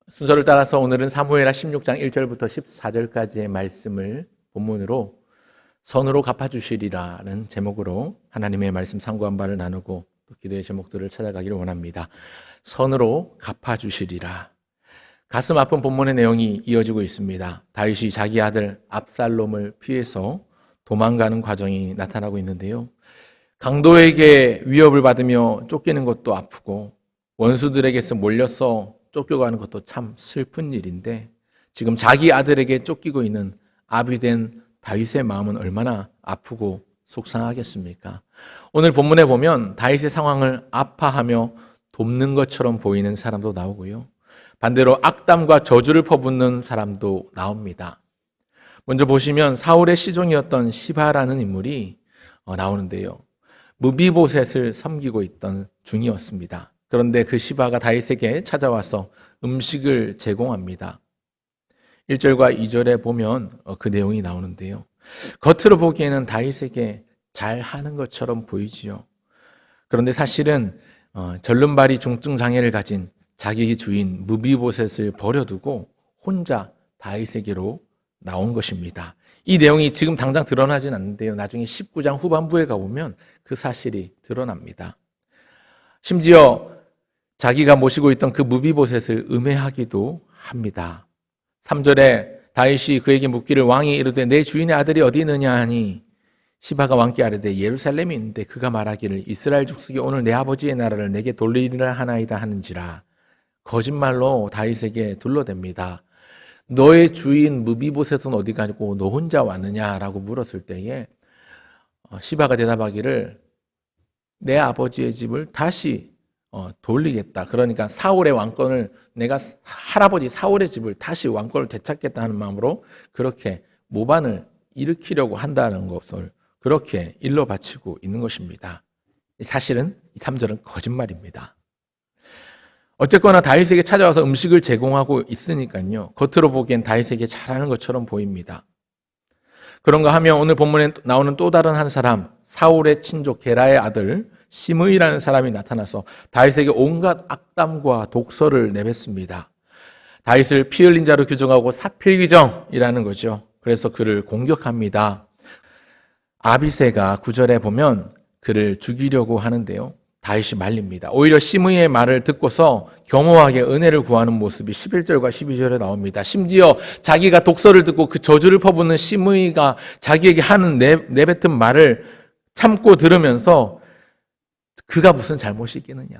순서를 따라서 오늘은 사무엘하 16장 1절부터 14절까지의 말씀을 본문으로 선으로 갚아주시리라는 제목으로 하나님의 말씀 상고한 바를 나누고 또 기도의 제목들을 찾아가기를 원합니다. 선으로 갚아주시리라. 가슴 아픈 본문의 내용이 이어지고 있습니다. 다윗이 자기 아들 압살롬을 피해서 도망가는 과정이 나타나고 있는데요. 강도에게 위협을 받으며 쫓기는 것도 아프고 원수들에게서 몰려서 쫓겨가는 것도 참 슬픈 일인데 지금 자기 아들에게 쫓기고 있는 아비 된 다윗의 마음은 얼마나 아프고 속상하겠습니까? 오늘 본문에 보면 다윗의 상황을 아파하며 돕는 것처럼 보이는 사람도 나오고요. 반대로 악담과 저주를 퍼붓는 사람도 나옵니다. 먼저 보시면 사울의 시종이었던 시바라는 인물이 나오는데요. 무비보셋을 섬기고 있던 중이었습니다. 그런데 그 시바가 다윗에게 찾아와서 음식을 제공합니다. 1절과 2절에 보면 그 내용이 나오는데요. 겉으로 보기에는 다윗에게 잘하는 것처럼 보이지요. 그런데 사실은 절름발이 중증 장애를 가진 자기 주인 무비보셋을 버려두고 혼자 다윗에게로 나온 것입니다. 이 내용이 지금 당장 드러나진 않는데요. 나중에 19장 후반부에 가보면 그 사실이 드러납니다. 심지어 자기가 모시고 있던 그 무비보셋을 음해하기도 합니다. 3절에 다윗이 그에게 묻기를 왕이 이르되 내 주인의 아들이 어디 있느냐 하니 시바가 왕께 아뢰되 예루살렘에 있는데 그가 말하기를 이스라엘 족속이 오늘 내 아버지의 나라를 내게 돌리리라 하나이다 하는지라. 거짓말로 다윗에게 둘러댑니다. 너의 주인 무비보셋은 어디 가고 너 혼자 왔느냐라고 물었을 때에 시바가 대답하기를 내 아버지의 집을 다시 돌리겠다. 그러니까 사울의 왕권을 내가 할아버지 사울의 집을 다시 왕권을 되찾겠다 하는 마음으로 그렇게 모반을 일으키려고 한다는 것을 그렇게 일러 바치고 있는 것입니다. 사실은 이 3절은 거짓말입니다. 어쨌거나 다윗에게 찾아와서 음식을 제공하고 있으니까요. 겉으로 보기엔 다윗에게 잘하는 것처럼 보입니다. 그런가 하면 오늘 본문에 나오는 또 다른 한 사람, 사울의 친족 게라의 아들 시므이라는 사람이 나타나서 다윗에게 온갖 악담과 독설을 내뱉습니다. 다윗을 피 흘린 자로 규정하고 사필규정이라는 거죠. 그래서 그를 공격합니다. 아비새가 9절에 보면 그를 죽이려고 하는데요. 다윗이 말립니다. 오히려 시므이의 말을 듣고서 겸허하게 은혜를 구하는 모습이 11절과 12절에 나옵니다. 심지어 자기가 독설을 듣고 그 저주를 퍼붓는 시므이가 자기에게 하는 내뱉은 말을 참고 들으면서 그가 무슨 잘못이 있겠느냐.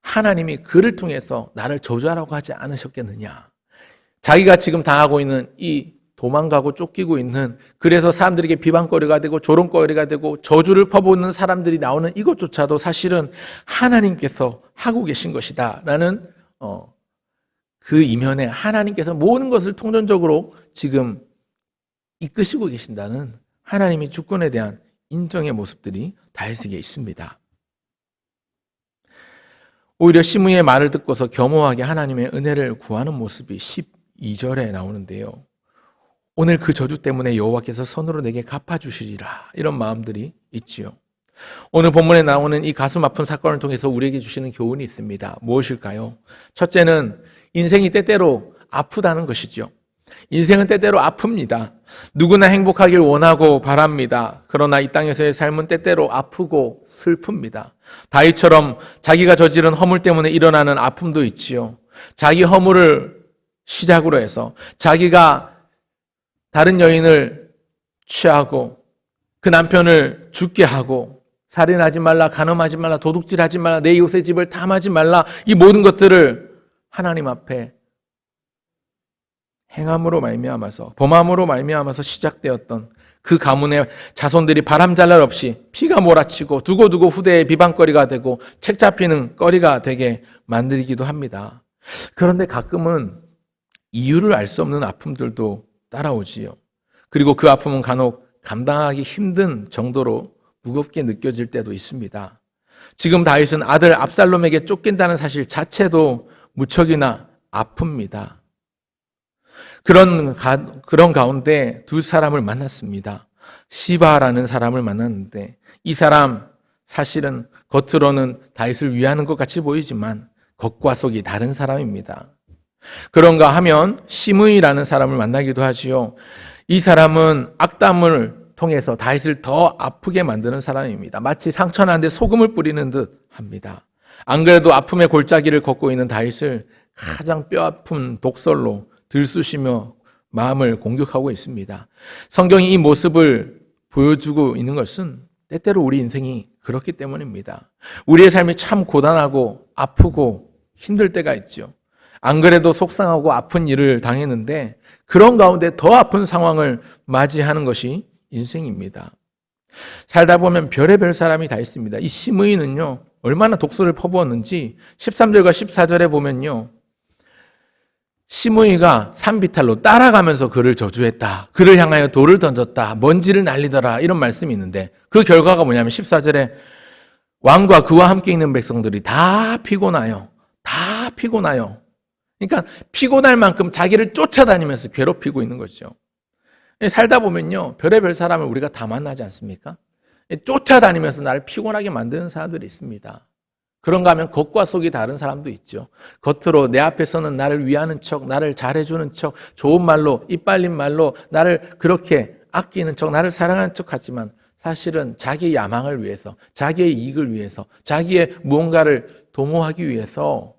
하나님이 그를 통해서 나를 저주하라고 하지 않으셨겠느냐. 자기가 지금 당하고 있는 이 도망가고 쫓기고 있는 그래서 사람들에게 비방거리가 되고 조롱거리가 되고 저주를 퍼붓는 사람들이 나오는 이것조차도 사실은 하나님께서 하고 계신 것이다 라는 그 이면에 하나님께서 모든 것을 통전적으로 지금 이끄시고 계신다는 하나님의 주권에 대한 인정의 모습들이 다윗에게 있습니다. 오히려 시므이의 말을 듣고서 겸허하게 하나님의 은혜를 구하는 모습이 12절에 나오는데요. 오늘 그 저주 때문에 여호와께서 선으로 내게 갚아주시리라 이런 마음들이 있지요. 오늘 본문에 나오는 이 가슴 아픈 사건을 통해서 우리에게 주시는 교훈이 있습니다. 무엇일까요? 첫째는 인생이 때때로 아프다는 것이죠. 인생은 때때로 아픕니다. 누구나 행복하길 원하고 바랍니다. 그러나 이 땅에서의 삶은 때때로 아프고 슬픕니다. 다윗처럼 자기가 저지른 허물 때문에 일어나는 아픔도 있지요. 자기 허물을 시작으로 해서 자기가 다른 여인을 취하고 그 남편을 죽게 하고 살인하지 말라, 간음하지 말라, 도둑질하지 말라, 내 이웃의 집을 탐하지 말라 이 모든 것들을 하나님 앞에 행함으로 말미암아서 범함으로 말미암아서 시작되었던 그 가문의 자손들이 바람잘 날 없이 피가 몰아치고 두고두고 후대의 비방거리가 되고 책 잡히는 거리가 되게 만들기도 합니다. 그런데 가끔은 이유를 알 수 없는 아픔들도 따라오지요. 그리고 그 아픔은 간혹 감당하기 힘든 정도로 무겁게 느껴질 때도 있습니다. 지금 다윗은 아들 압살롬에게 쫓긴다는 사실 자체도 무척이나 아픕니다. 그런 가운데 두 사람을 만났습니다. 시바라는 사람을 만났는데 이 사람 사실은 겉으로는 다윗을 위하는 것 같이 보이지만 겉과 속이 다른 사람입니다. 그런가 하면 시므이라는 사람을 만나기도 하지요. 이 사람은 악담을 통해서 다윗을 더 아프게 만드는 사람입니다. 마치 상처난데 소금을 뿌리는 듯 합니다. 안 그래도 아픔의 골짜기를 걷고 있는 다윗을 가장 뼈아픈 독설로 들쑤시며 마음을 공격하고 있습니다. 성경이 이 모습을 보여주고 있는 것은 때때로 우리 인생이 그렇기 때문입니다. 우리의 삶이 참 고단하고 아프고 힘들 때가 있죠. 안 그래도 속상하고 아픈 일을 당했는데 그런 가운데 더 아픈 상황을 맞이하는 것이 인생입니다. 살다 보면 별의별 사람이 다 있습니다. 이 시므이는요, 얼마나 독설을 퍼부었는지 13절과 14절에 보면요, 시므이가 산비탈로 따라가면서 그를 저주했다. 그를 향하여 돌을 던졌다. 먼지를 날리더라. 이런 말씀이 있는데 그 결과가 뭐냐면 14절에 왕과 그와 함께 있는 백성들이 다 피곤하여. 다 피곤하여. 그러니까 피곤할 만큼 자기를 쫓아다니면서 괴롭히고 있는 거죠. 살다 보면요, 별의별 사람을 우리가 다 만나지 않습니까? 쫓아다니면서 나를 피곤하게 만드는 사람들이 있습니다. 그런가 하면 겉과 속이 다른 사람도 있죠. 겉으로 내 앞에서는 나를 위하는 척, 나를 잘해주는 척, 좋은 말로, 이빨린 말로 나를 그렇게 아끼는 척, 나를 사랑하는 척 하지만 사실은 자기의 야망을 위해서, 자기의 이익을 위해서, 자기의 무언가를 도모하기 위해서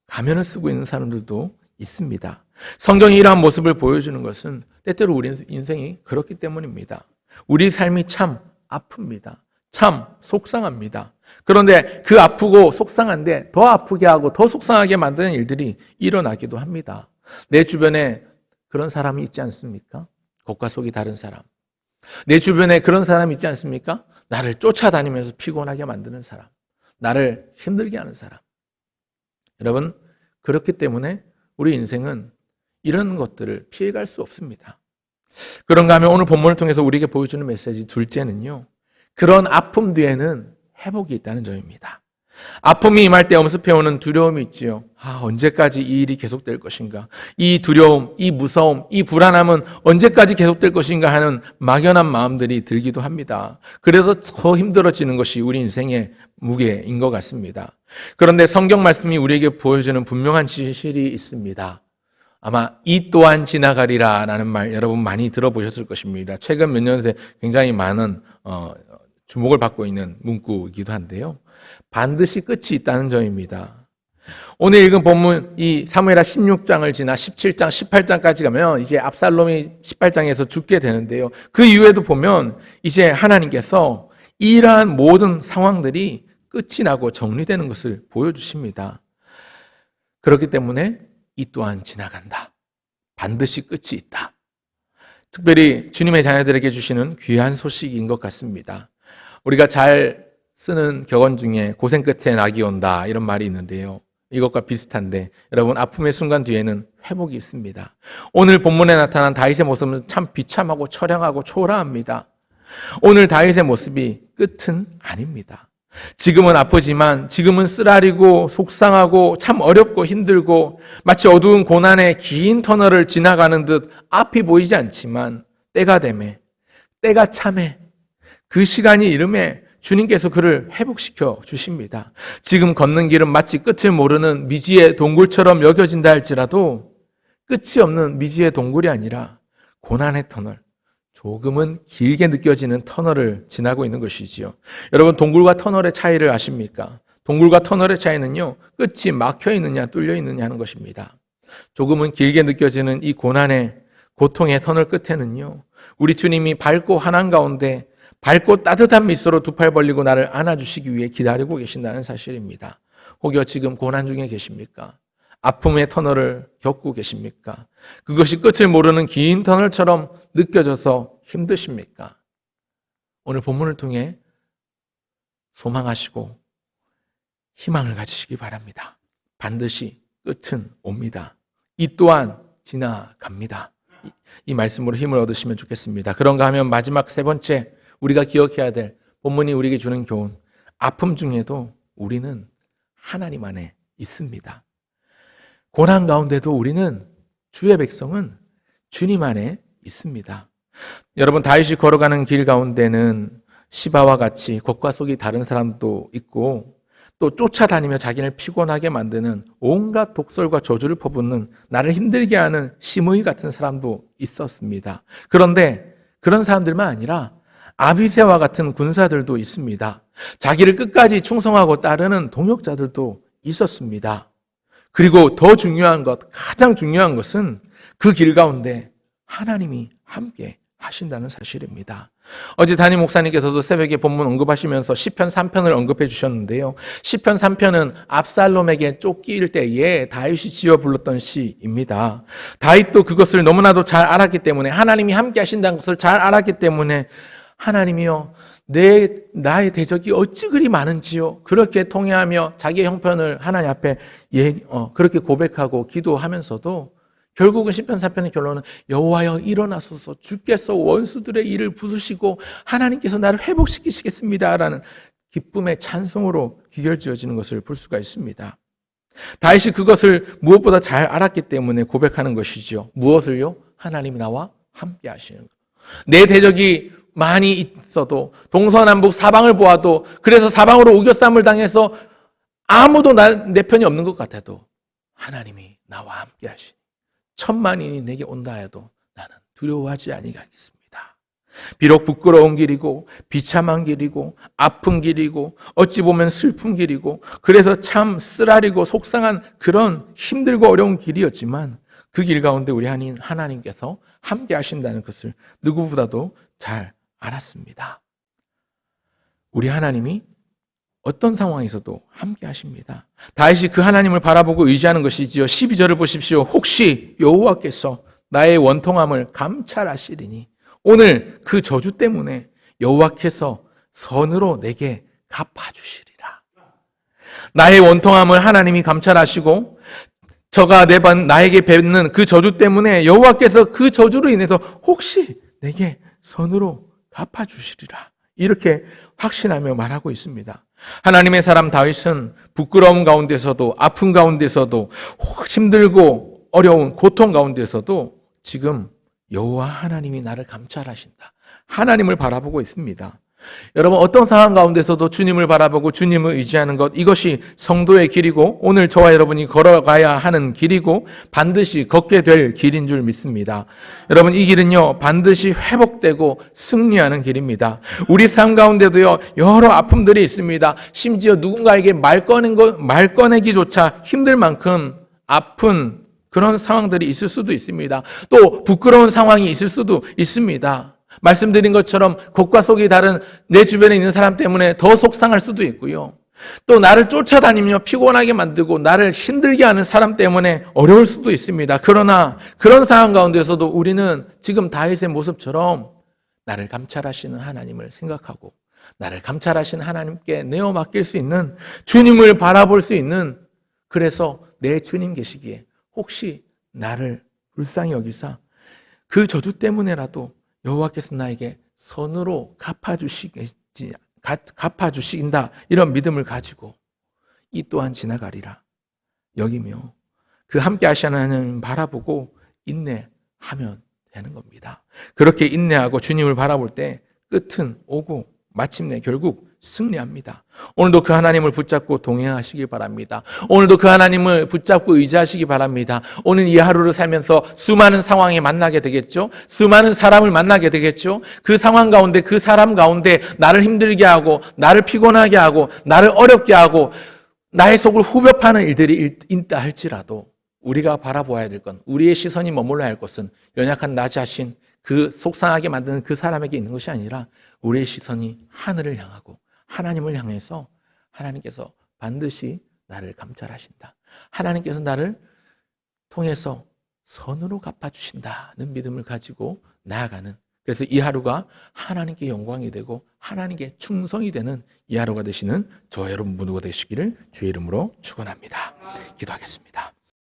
가면을 쓰고 있는 사람들도 있습니다. 성경이 이러한 모습을 보여주는 것은 때때로 우리 인생이 그렇기 때문입니다. 우리 삶이 참 아픕니다. 참 속상합니다. 그런데 그 아프고 속상한데 더 아프게 하고 더 속상하게 만드는 일들이 일어나기도 합니다. 내 주변에 그런 사람이 있지 않습니까? 겉과 속이 다른 사람. 내 주변에 그런 사람이 있지 않습니까? 나를 쫓아다니면서 피곤하게 만드는 사람. 나를 힘들게 하는 사람. 여러분, 그렇기 때문에 우리 인생은 이런 것들을 피해갈 수 없습니다. 그런가 하면 오늘 본문을 통해서 우리에게 보여주는 메시지 둘째는요, 그런 아픔 뒤에는 회복이 있다는 점입니다. 아픔이 임할 때 엄습해오는 두려움이 있지요. 언제까지 이 일이 계속될 것인가? 이 두려움, 이 무서움, 이 불안함은 언제까지 계속될 것인가 하는 막연한 마음들이 들기도 합니다. 그래서 더 힘들어지는 것이 우리 인생의 무게인 것 같습니다. 그런데 성경 말씀이 우리에게 보여주는 분명한 진실이 있습니다. 아마 이 또한 지나가리라 라는 말 여러분 많이 들어보셨을 것입니다. 최근 몇 년 새 굉장히 많은 주목을 받고 있는 문구이기도 한데요. 반드시 끝이 있다는 점입니다. 오늘 읽은 본문 이 사무엘하 16장을 지나 17장, 18장까지 가면 이제 압살롬이 18장에서 죽게 되는데요. 그 이후에도 보면 이제 하나님께서 이러한 모든 상황들이 끝이 나고 정리되는 것을 보여주십니다. 그렇기 때문에 이 또한 지나간다. 반드시 끝이 있다. 특별히 주님의 자녀들에게 주시는 귀한 소식인 것 같습니다. 우리가 잘 쓰는 격언 중에 고생 끝에 낙이 온다 이런 말이 있는데요. 이것과 비슷한데 여러분 아픔의 순간 뒤에는 회복이 있습니다. 오늘 본문에 나타난 다윗의 모습은 참 비참하고 처량하고 초라합니다. 오늘 다윗의 모습이 끝은 아닙니다. 지금은 아프지만 지금은 쓰라리고 속상하고 참 어렵고 힘들고 마치 어두운 고난의 긴 터널을 지나가는 듯 앞이 보이지 않지만 때가 되매 때가 참해 그 시간이 이름에 주님께서 그를 회복시켜 주십니다. 지금 걷는 길은 마치 끝을 모르는 미지의 동굴처럼 여겨진다 할지라도 끝이 없는 미지의 동굴이 아니라 고난의 터널, 조금은 길게 느껴지는 터널을 지나고 있는 것이지요. 여러분 동굴과 터널의 차이를 아십니까? 동굴과 터널의 차이는요, 끝이 막혀 있느냐 뚫려 있느냐 하는 것입니다. 조금은 길게 느껴지는 이 고난의 고통의 터널 끝에는요, 우리 주님이 밝고 환한 가운데 밝고 따뜻한 미소로 두 팔 벌리고 나를 안아주시기 위해 기다리고 계신다는 사실입니다. 혹여 지금 고난 중에 계십니까? 아픔의 터널을 겪고 계십니까? 그것이 끝을 모르는 긴 터널처럼 느껴져서 힘드십니까? 오늘 본문을 통해 소망하시고 희망을 가지시기 바랍니다. 반드시 끝은 옵니다. 이 또한 지나갑니다. 이 말씀으로 힘을 얻으시면 좋겠습니다. 그런가 하면 마지막 세 번째 우리가 기억해야 될 본문이 우리에게 주는 교훈, 아픔 중에도 우리는 하나님 안에 있습니다. 고난 가운데도 우리는 주의 백성은 주님 안에 있습니다. 여러분 다윗이 걸어가는 길 가운데는 시바와 같이 겉과 속이 다른 사람도 있고 또 쫓아다니며 자기를 피곤하게 만드는 온갖 독설과 저주를 퍼붓는 나를 힘들게 하는 심의 같은 사람도 있었습니다. 그런데 그런 사람들만 아니라 아비새와 같은 군사들도 있습니다. 자기를 끝까지 충성하고 따르는 동역자들도 있었습니다. 그리고 더 중요한 것, 가장 중요한 것은 그 길 가운데 하나님이 함께 하신다는 사실입니다. 어제 담임 목사님께서도 새벽에 본문 언급하시면서 시편 3편을 언급해 주셨는데요. 시편 3편은 압살롬에게 쫓길 때에 다윗이 지어 불렀던 시입니다. 다윗도 그것을 너무나도 잘 알았기 때문에, 하나님이 함께 하신다는 것을 잘 알았기 때문에, 하나님이여 나의 대적이 어찌 그리 많은지요. 그렇게 통회하며 자기의 형편을 하나님 앞에 그렇게 고백하고 기도하면서도 결국은 시편 4편의 결론은 여호와여 일어나소서, 주께서 원수들의 일을 부수시고 하나님께서 나를 회복시키시겠습니다라는 기쁨의 찬송으로 귀결지어지는 것을 볼 수가 있습니다. 다윗이 그것을 무엇보다 잘 알았기 때문에 고백하는 것이죠. 무엇을요? 하나님이 나와 함께 하시는 것. 내 대적이 많이 있어도, 동서남북 사방을 보아도, 그래서 사방으로 우겨쌈을 당해서 아무도 내 편이 없는 것 같아도 하나님이 나와 함께 하시니 천만인이 내게 온다 해도 나는 두려워하지 아니하겠습니다. 비록 부끄러운 길이고 비참한 길이고 아픈 길이고 어찌 보면 슬픈 길이고 그래서 참 쓰라리고 속상한 그런 힘들고 어려운 길이었지만 그 길 가운데 우리 하나님께서 함께 하신다는 것을 누구보다도 잘 알았습니다. 우리 하나님이 어떤 상황에서도 함께 하십니다. 다윗이 그 하나님을 바라보고 의지하는 것이지요. 12절을 보십시오. 혹시 여호와께서 나의 원통함을 감찰하시리니 오늘 그 저주 때문에 여호와께서 선으로 내게 갚아주시리라. 나의 원통함을 하나님이 감찰하시고 저가 나에게 뱉는 그 저주 때문에 여호와께서 그 저주로 인해서 혹시 내게 선으로 갚아주시리라. 이렇게 확신하며 말하고 있습니다. 하나님의 사람 다윗은 부끄러움 가운데서도 아픔 가운데서도 힘들고 어려운 고통 가운데서도 지금 여호와 하나님이 나를 감찰하신다. 하나님을 바라보고 있습니다. 여러분, 어떤 상황 가운데서도 주님을 바라보고 주님을 의지하는 것, 이것이 성도의 길이고 오늘 저와 여러분이 걸어가야 하는 길이고 반드시 걷게 될 길인 줄 믿습니다. 여러분, 이 길은요 반드시 회복되고 승리하는 길입니다. 우리 삶 가운데도요 여러 아픔들이 있습니다. 심지어 누군가에게 말 꺼내기조차 힘들 만큼 아픈 그런 상황들이 있을 수도 있습니다. 또 부끄러운 상황이 있을 수도 있습니다. 말씀드린 것처럼 겉과 속이 다른 내 주변에 있는 사람 때문에 더 속상할 수도 있고요. 또 나를 쫓아다니며 피곤하게 만들고 나를 힘들게 하는 사람 때문에 어려울 수도 있습니다. 그러나 그런 상황 가운데서도 우리는 지금 다윗의 모습처럼 나를 감찰하시는 하나님을 생각하고 나를 감찰하시는 하나님께 내어 맡길 수 있는, 주님을 바라볼 수 있는, 그래서 내 주님 계시기에 혹시 나를 불쌍히 여기사 그 저주 때문에라도 여호와께서 나에게 선으로 갚아주신다, 이런 믿음을 가지고 이 또한 지나가리라 여기며 그 함께 하시는 하나님 바라보고 인내하면 되는 겁니다. 그렇게 인내하고 주님을 바라볼 때 끝은 오고 마침내 결국 승리합니다. 오늘도 그 하나님을 붙잡고 동행하시기 바랍니다. 오늘도 그 하나님을 붙잡고 의지하시기 바랍니다. 오늘 이 하루를 살면서 수많은 상황에 만나게 되겠죠. 수많은 사람을 만나게 되겠죠. 그 상황 가운데, 그 사람 가운데 나를 힘들게 하고 나를 피곤하게 하고 나를 어렵게 하고 나의 속을 후벼 파는 일들이 있다 할지라도 우리가 바라보아야 될 건, 우리의 시선이 머물러야 할 것은 연약한 나 자신, 그 속상하게 만드는 그 사람에게 있는 것이 아니라 우리의 시선이 하늘을 향하고 하나님을 향해서 하나님께서 반드시 나를 감찰하신다. 하나님께서 나를 통해서 선으로 갚아주신다는 믿음을 가지고 나아가는, 그래서 이 하루가 하나님께 영광이 되고 하나님께 충성이 되는 이 하루가 되시는 저 여러분 모두가 되시기를 주의 이름으로 축원합니다. 기도하겠습니다.